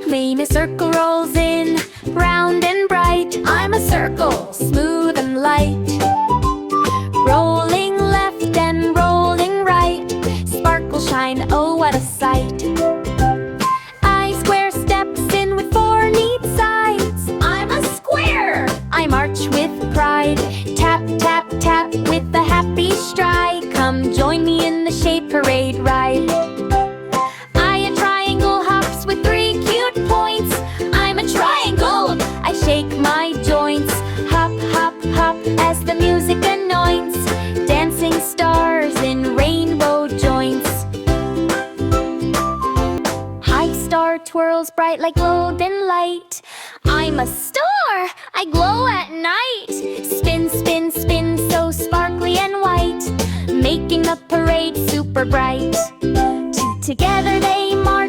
name is circle rolls in, round and bright. I'm a circle, smooth and light. Rolling left and rolling right, sparkle shine, oh what a sight. I square steps in with four neat sides. I'm a square, I march with pride. Tap, tap, tap with a happy stride. Come join me in the shape parade ride. I a triangle hops with three cute points. I'm a triangle, I shake my joints. Hop, hop, hop as the music anoints. Dancing stars in rainbow joints. High star twirls bright like golden light. I'm a star, I glow at night. Spin, spin, spin so sparkly and white, making the parade super bright. Together they march